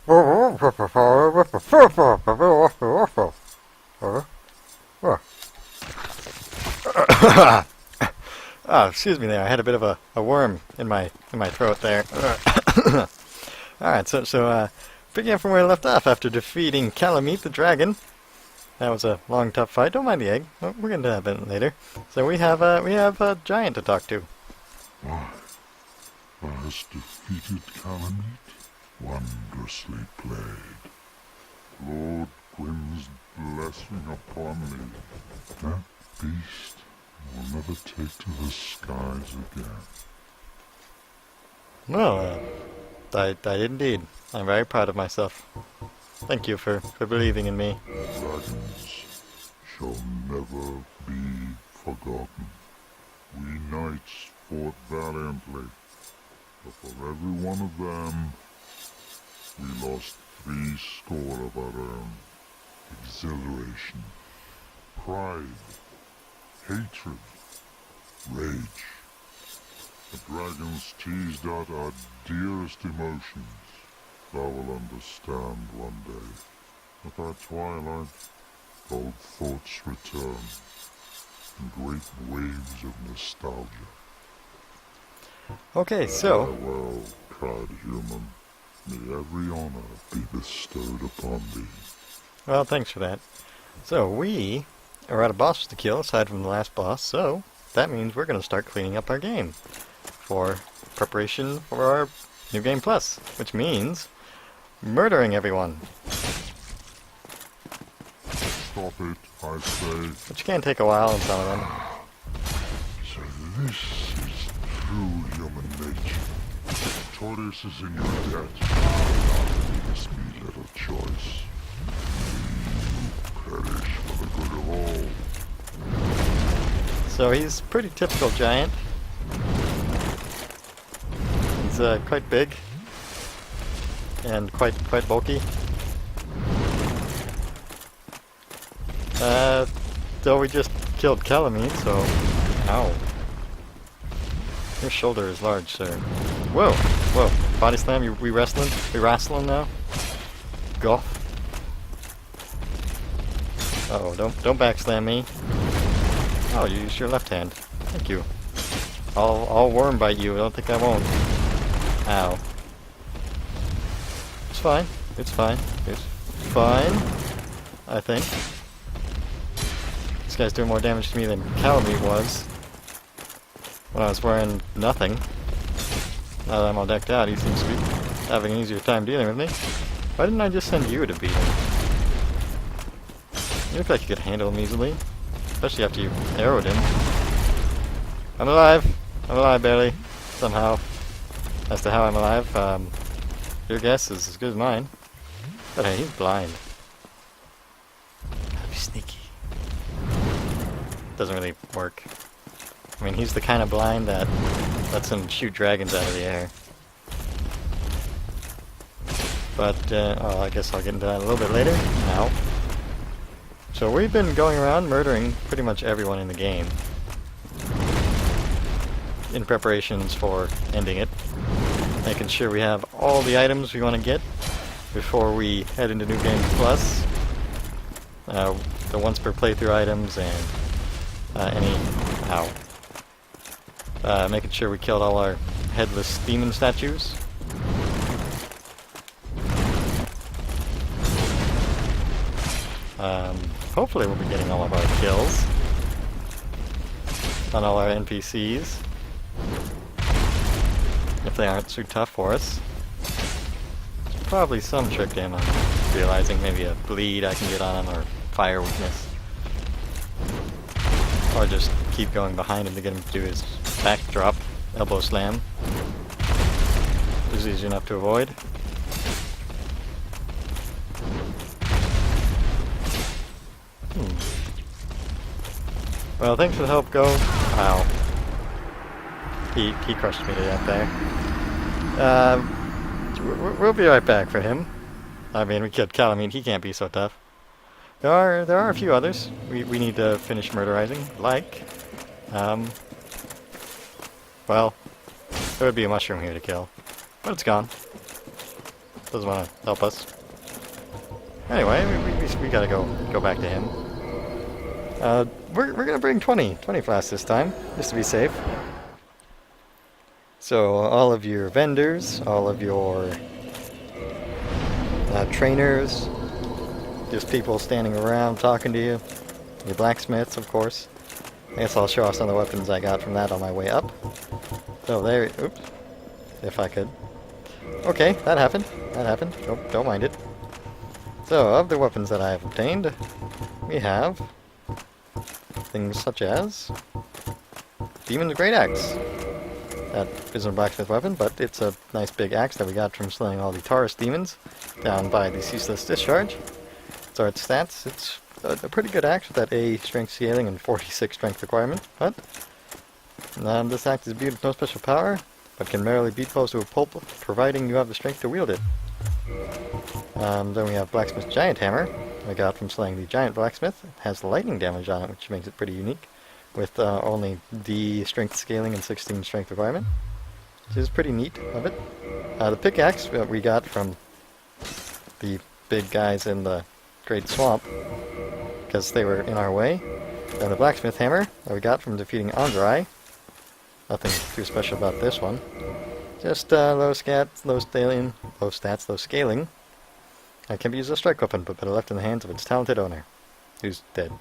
Oh, excuse me there. I had a bit of a worm in my throat there. Alright, so picking up from where I left off after defeating Calamite the dragon. That was a long, tough fight. Don't mind the egg. We're going to have it later. So we have a giant to talk to. Why, thou hast defeated Calamite? Wondrously played. Lord Gwyn's blessing upon thee. That beast will never take to the skies again. Well, I did indeed. I'm very proud of myself. Thank you for believing in me. Dragons shall never be forgotten. We knights fought valiantly, but for every one of them, we lost 80 of our own. Exhilaration, pride, hatred, rage. The dragons teased out our dearest emotions. Thou will understand one day. At our twilight, old thoughts return, in great waves of nostalgia. Okay, so Farewell, proud human. May every honor be bestowed upon thee. well, thanks for that. So we are at a boss to kill aside from the last boss. So that means we're going to start cleaning up our game for preparation for our New Game Plus, which means murdering everyone. Stop it, I say. Which can take a while in some of them. So this is true human nature. Tortoise is in your debt. Leaves me little choice. You perish for the good of all. So he's a pretty typical giant. He's quite big and quite bulky. Though we just killed Calamite, so ow. Your shoulder is large, sir. Whoa, whoa! Body slam. We wrestling? We wrestling now? Go. Uh oh! Don't backslam me. Oh, you used your left hand. Thank you. I'll worm bite you. I don't think I won't. Ow. It's fine. It's fine. It's fine. I think. This guy's doing more damage to me than Calamite was when I was wearing nothing. Now that I'm all decked out, he seems to be having an easier time dealing with me. Why didn't I just send you to beat him? You look like you could handle him easily. Especially after you arrowed him. I'm alive! I'm alive, barely. Somehow. As to how I'm alive, your guess is as good as mine. But hey, he's blind. Gotta be sneaky. Doesn't really work. I mean, he's the kind of blind that lets him shoot dragons out of the air. But, oh, I guess I'll get into that a little bit later. Now. So we've been going around murdering pretty much everyone in the game. In preparations for ending it. Making sure we have all the items we want to get before we head into New Game Plus. The once per playthrough items and any... Ow. Making sure we killed all our headless demon statues. Hopefully we'll be getting all of our kills on all our NPCs. If they aren't too tough for us. There's probably some trick game on realizing maybe a bleed I can get on him or fire weakness. Or just keep going behind him to get him to do his backdrop elbow slam. Which is easy enough to avoid. Well, thanks for the help, Go. Ow. He crushed me to death there. We'll be right back for him. I mean, we killed Calamite. He can't be so tough. There are a few others we need to finish murderizing. Like, well, there would be a mushroom here to kill, but it's gone. doesn't want to help us. Anyway, we gotta go back to him. We're gonna bring 20 flasks this time, just to be safe. So all of your vendors, all of your trainers, just people standing around talking to you, your blacksmiths, of course. I guess I'll show off some of the weapons I got from that on my way up. So there, oops, if I could. Okay, that happened. Don't mind it. So, of the weapons that I have obtained, we have things such as Demon's Great Axe. That isn't a blacksmith weapon, but it's a nice big axe that we got from slaying all the Taurus demons down by the Ceaseless Discharge. So its stats, it's a pretty good axe with that A strength scaling and 46 strength requirement, but this axe is imbued with no special power, but can merely beat foes to a pulp, providing you have the strength to wield it. Then we have Blacksmith's Giant Hammer, we got from slaying the Giant Blacksmith. It has lightning damage on it, which makes it pretty unique, with only D strength scaling and 16 strength requirement, which is pretty neat of it. The pickaxe that we got from the big guys in the Great Swamp, because they were in our way. Then the Blacksmith Hammer that we got from defeating Andrai. Nothing too special about this one. Just low stats, low scaling. It can be used as a strike weapon, but better left in the hands of its talented owner, who's dead.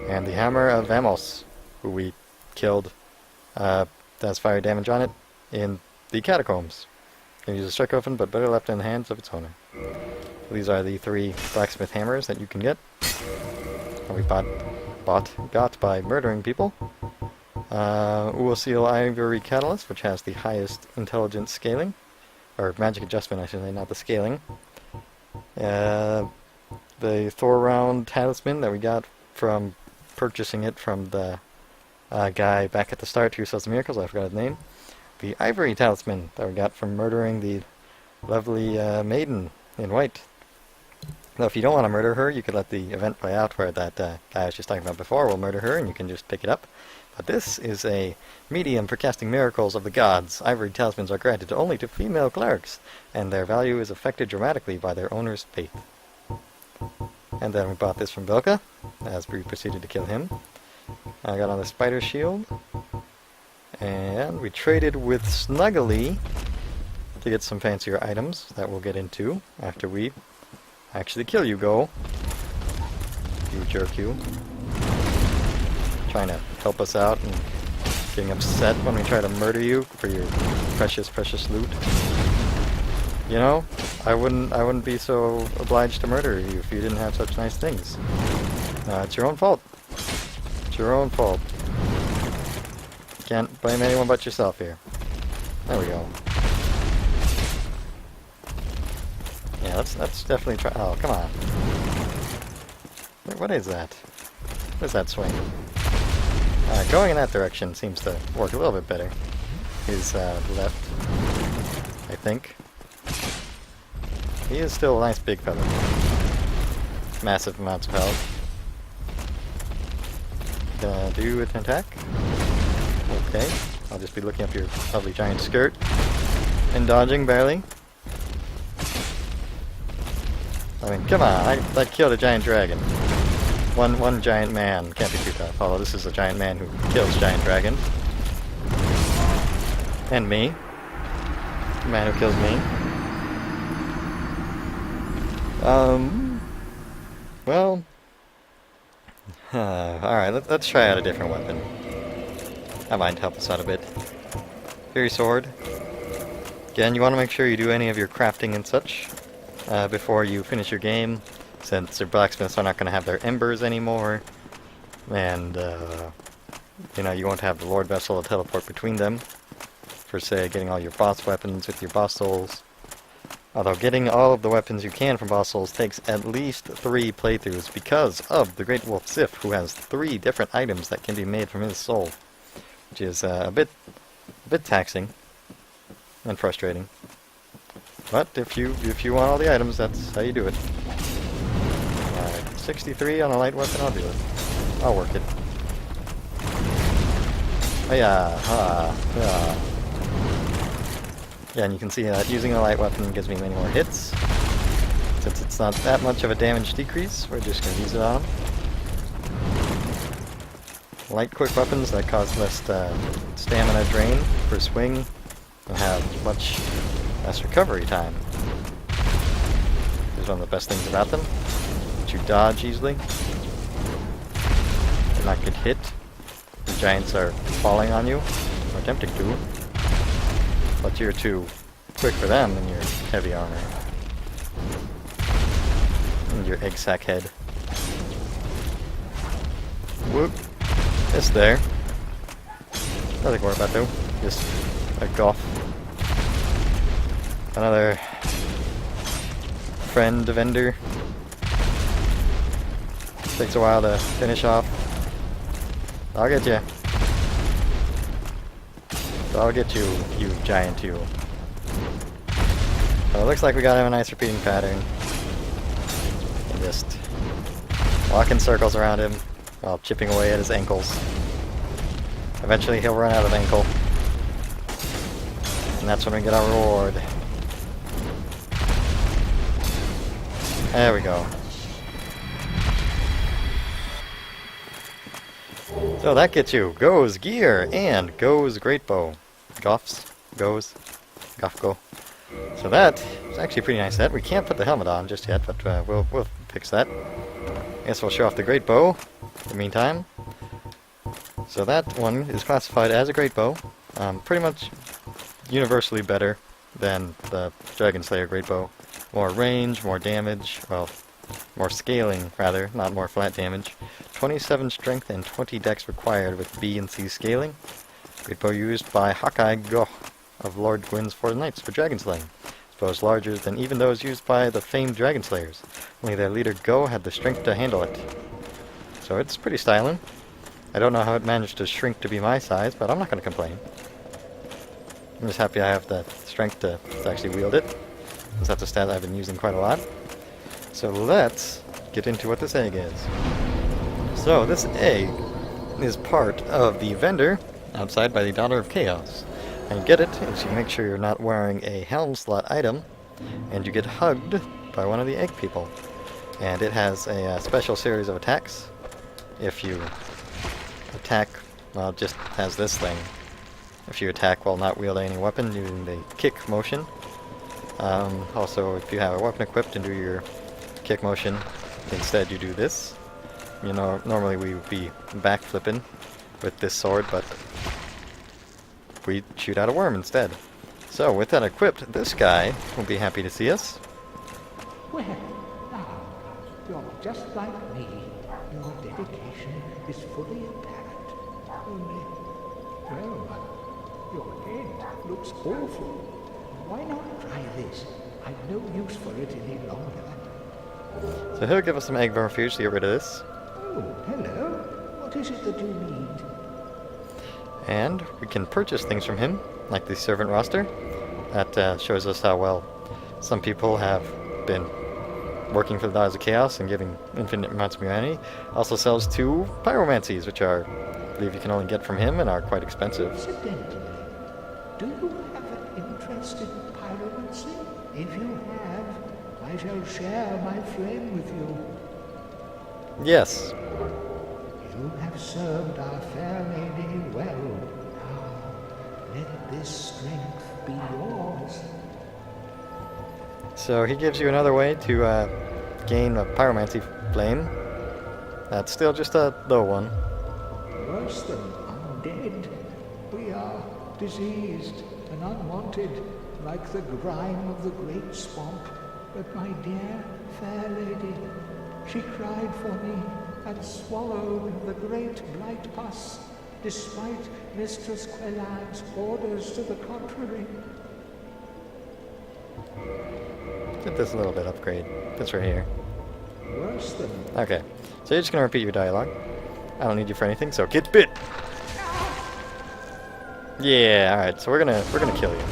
And the Hammer of Vamos, who we killed, has fire damage on it in the Catacombs. Can use a strike weapon, but better left in the hands of its owner. So these are the 3 blacksmith hammers that you can get. We got by murdering people. Uosil Ivory Catalyst, which has the highest intelligence scaling, or magic adjustment, I should say, not the scaling. The Thor Round Talisman that we got from purchasing it from the guy back at the start who sells the miracles, I forgot his name. The Ivory Talisman that we got from murdering the lovely maiden in white. Now, if you don't want to murder her, you could let the event play out where that guy I was just talking about before will murder her, and you can just pick it up. But this is a medium for casting miracles of the gods. Ivory talismans are granted only to female clerics, and their value is affected dramatically by their owner's faith. And then we bought this from Belka, as we proceeded to kill him. I got on the spider shield, and we traded with Snuggly to get some fancier items that we'll get into after we actually kill you, Go. You jerk, you. Trying to help us out and getting upset when we try to murder you for your precious, precious loot. You know, I wouldn't be so obliged to murder you if you didn't have such nice things. It's your own fault. It's your own fault. Can't blame anyone but yourself here. There we go. Yeah, let's definitely try. Oh, come on. What is that? What is that swing? Going in that direction seems to work a little bit better. His left, I think. He is still a nice big fella. Massive amounts of health. Do an attack. Okay. I'll just be looking up your lovely giant skirt. And dodging, barely. I mean, come on, I killed a giant dragon. One giant man can't be too tough. Although this is a giant man who kills giant dragons. And me. The man who kills me. Well... alright, let's try out a different weapon. That might help us out a bit. Fury Sword. Again, you want to make sure you do any of your crafting and such before you finish your game, since your blacksmiths are not going to have their embers anymore, and you know, you won't have the Lord Vessel to teleport between them for, say, getting all your boss weapons with your boss souls. Although getting all of the weapons you can from boss souls takes at least 3 playthroughs because of the Great Wolf Sif, who has 3 different items that can be made from his soul, which is a bit taxing and frustrating. But if you want all the items, that's how you do it. Alright, 63 on a light weapon, I'll do it. I'll work it. Oh yeah, Yeah, and you can see that using a light weapon gives me many more hits. Since it's not that much of a damage decrease, we're just going to use it on him. Light quick weapons that cause less stamina drain per swing and have much less recovery time. This is one of the best things about them. That you dodge easily. And not get hit. The giants are falling on you, or attempting to. But you're too quick for them in your heavy armor. And your egg sack head. Whoop. It's there. Nothing to worry about though. Just a goth. Another friend vendor. Takes a while to finish off. I'll get you. I'll get you, you giant you. So it looks like we got him a nice repeating pattern. And just walk in circles around him while chipping away at his ankles. Eventually he'll run out of ankle. And that's when we get our reward. There we go. So that gets you Go's gear and Go's great bow. Goff's, Go's, Goffgo. So that is actually a pretty nice set. We can't put the helmet on just yet, but we'll fix that. I guess we'll show off the great bow in the meantime. So that one is classified as a great bow. Pretty much universally better than the Dragon Slayer great bow. More range, more damage, well, more scaling rather, not more flat damage. 27 strength and 20 dex required with B and C scaling. Great bow used by Hawkeye Goh of Lord Gwyn's Four Knights for dragon slaying. This bow is larger than even those used by the famed dragon slayers. Only their leader Go had the strength to handle it. So it's pretty styling. I don't know how it managed to shrink to be my size, but I'm not going to complain. I'm just happy I have the strength to actually wield it. Because that's a stat I've been using quite a lot. So let's get into what this egg is. So this egg is part of the vendor outside by the Daughter of Chaos. And you get it if you make sure you're not wearing a helm slot item, and you get hugged by one of the egg people. And it has a special series of attacks. If you attack, well, it just has this thing. If you attack while not wielding any weapon using the kick motion. Also, if you have a weapon equipped and do your kick motion, instead you do this. You know, normally we would be backflipping with this sword, but we shoot out a worm instead. So, with that equipped, this guy will be happy to see us. Well, now, you're just like me. Your dedication is fully apparent. Only, well, your head looks awful. Why not try this? I've no use for it any longer. So he'll give us some egg vermifuge to get rid of this. Oh, hello. What is it that you need? And we can purchase things from him, like the servant roster. That shows us how well some people have been working for the Daughters of Chaos and giving infinite amounts of humanity. Also sells 2 pyromancies, which are, I believe you can only get from him and are quite expensive. Incidentally, do you have an interest in pyromancy? If you have, I shall share my flame with you. Yes. You have served our fair lady well. Now, let this strength be yours. So he gives you another way to gain a pyromancy flame. That's still just a low one. Worse than undead. We are diseased and unwanted, like the grime of the great swamp. But my dear fair lady, she cried for me and swallowed the great blight pus, despite Mistress Quellad's orders to the contrary. Get this a little bit upgrade. This right here. Worse than... Okay. So you're just gonna repeat your dialogue. I don't need you for anything, so get bit! Yeah, alright, so we're gonna kill you.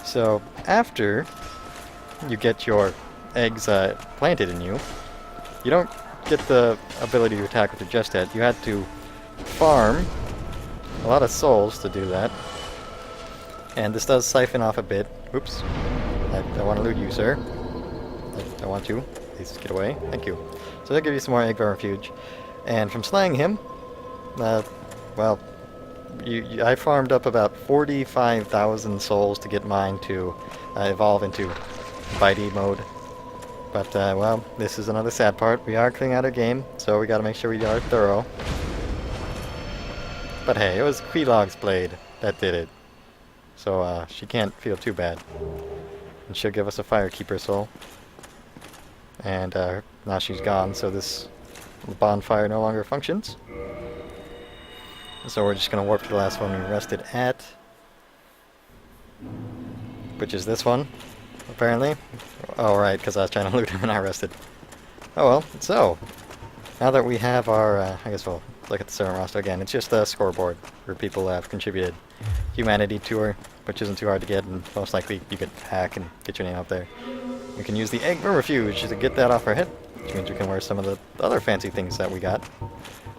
So, after you get your eggs planted in you, you don't get the ability to attack with it just yet. You had to farm a lot of souls to do that. And this does siphon off a bit. Oops. I want to loot you, sir. I want you. Please get away. Thank you. So they'll give you some more egg refuge. And from slaying him, well, I farmed up about 45,000 souls to get mine to evolve into bitey mode. But, well, this is another sad part. We are clearing out a game, so we gotta make sure we are thorough. But hey, it was Quelog's blade that did it. So, she can't feel too bad. And she'll give us a Firekeeper soul. And, now she's gone, so this bonfire no longer functions. So we're just gonna warp to the last one we rested at. Which is this one, apparently. Oh, right, because I was trying to loot him and I rested. Oh well, so, now that we have our, I guess we'll look at the servant roster again. It's just a scoreboard where people have contributed humanity to her, which isn't too hard to get, and most likely you could hack and get your name up there. We can use the egg refuge to get that off our head, which means we can wear some of the other fancy things that we got.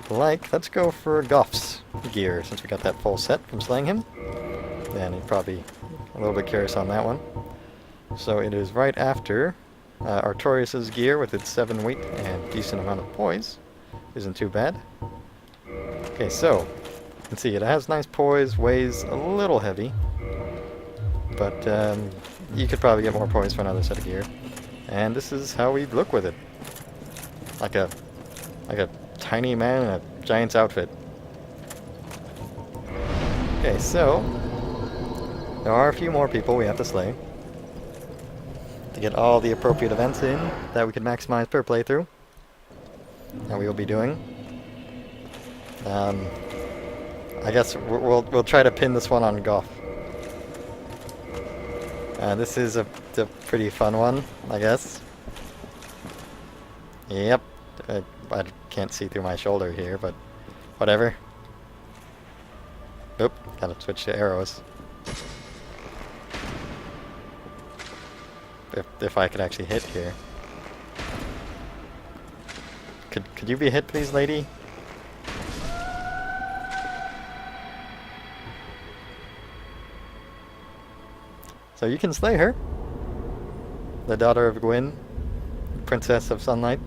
Like, let's go for Goff's gear, since we got that full set from slaying him. And you're probably a little bit curious on that one. So it is right after Artorias' gear with its 7 weight and decent amount of poise. Isn't too bad. Okay, so, you can see it has nice poise, weighs a little heavy. But you could probably get more poise for another set of gear. And this is how we look with it. Like a tiny man in a giant's outfit. Okay, so there are a few more people we have to slay to get all the appropriate events in that we can maximize per playthrough. And we will be doing. I guess we'll try to pin this one on Goff. This is a pretty fun one, I guess. Yep. I can't see through my shoulder here, but whatever. Oop, gotta switch to arrows. If I could actually hit here. Could you be hit, please, lady? So you can slay her. The daughter of Gwyn, Princess of Sunlight.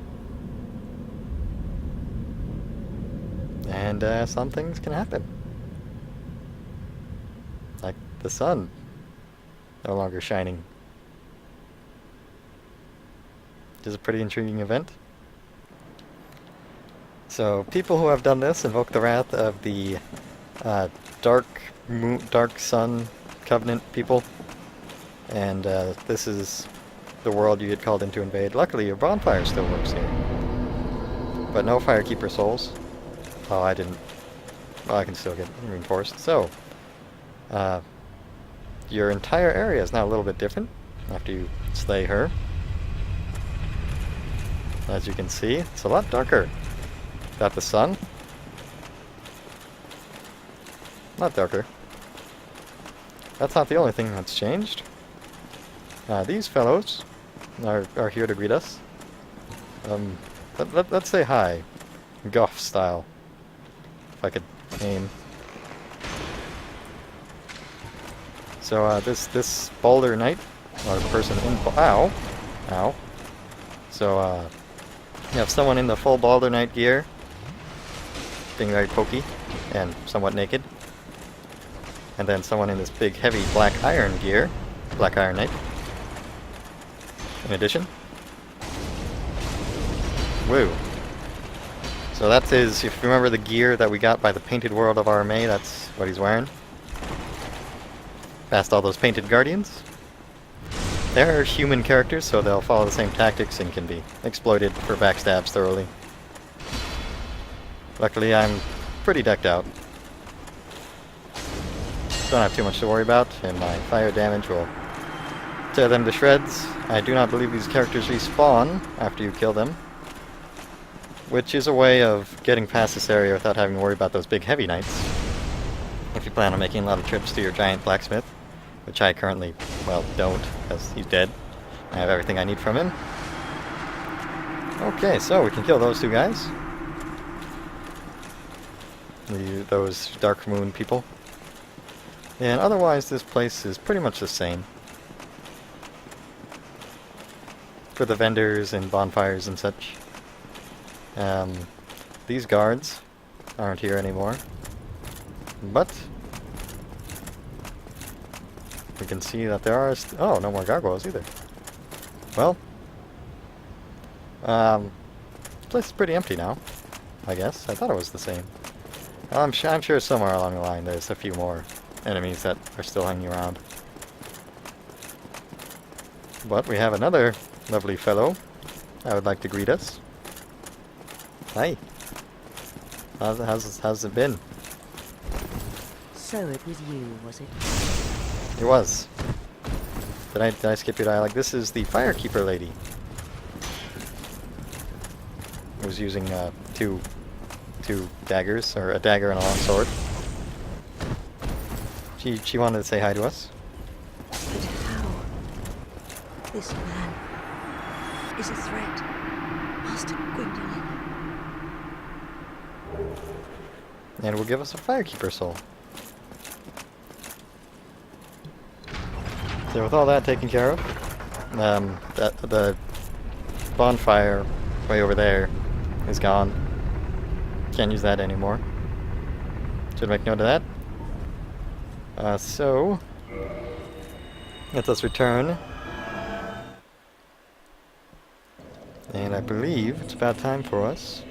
And some things can happen. Like the sun no longer shining. Which is a pretty intriguing event. So people who have done this invoke the wrath of the Dark Sun Covenant people. And this is the world you get called in to invade. Luckily your bonfire still works here. But no Firekeeper souls. Oh, I didn't. Well, I can still get reinforced. So, your entire area is now a little bit different after you slay her. As you can see, it's a lot darker. Got the sun. Not darker. That's not the only thing that's changed. These fellows are here to greet us. Let's say hi. Goff style. If I could aim. So this Boulder Knight, or the person in ow. So you have someone in the full Boulder Knight gear, being very pokey and somewhat naked, and then someone in this big heavy Black Iron gear, Black Iron Knight. In addition, woo. So that's his, if you remember the gear that we got by the Painted World of Armée, that's what he's wearing. Past all those painted guardians. They're human characters, so they'll follow the same tactics and can be exploited for backstabs thoroughly. Luckily, I'm pretty decked out. Don't have too much to worry about, and my fire damage will tear them to shreds. I do not believe these characters respawn after you kill them. Which is a way of getting past this area without having to worry about those big heavy knights. If you plan on making a lot of trips to your giant blacksmith, which I currently, well, don't, because he's dead. I have everything I need from him. Okay, so we can kill those two guys. Those Dark Moon people. And otherwise, this place is pretty much the same. For the vendors and bonfires and such. These guards aren't here anymore. But we can see that there are... oh, no more gargoyles either. Well, this place is pretty empty now, I guess. I thought it was the same. I'm sure somewhere along the line there's a few more enemies that are still hanging around. But we have another lovely fellow I would like to greet us. Hi. How's it been? So it was you, was it? It was. Did I skip your dialogue? This is the Firekeeper lady. Who was using two daggers, or a dagger and a long sword. She wanted to say hi to us. But how? This man is a threat. Master Gwendolyn. And will give us a Firekeeper soul. So with all that taken care of, the bonfire way over there is gone. Can't use that anymore. Should make note of that. So let us return. And I believe it's about time for us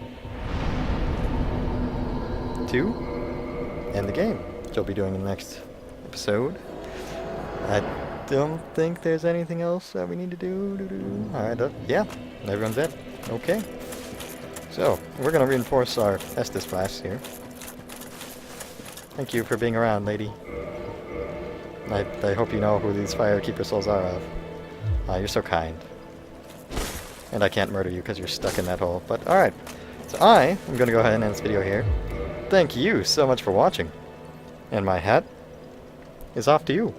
to end the game, which I'll be doing in the next episode. I don't think there's anything else that we need to do. Alright, yeah, everyone's dead. Okay. So, we're going to reinforce our Estus Blast here. Thank you for being around, lady. I hope you know who these Firekeeper souls are of. You're so kind. And I can't murder you because you're stuck in that hole. But, alright. So I am going to go ahead and end this video here. Thank you so much for watching. And my hat is off to you.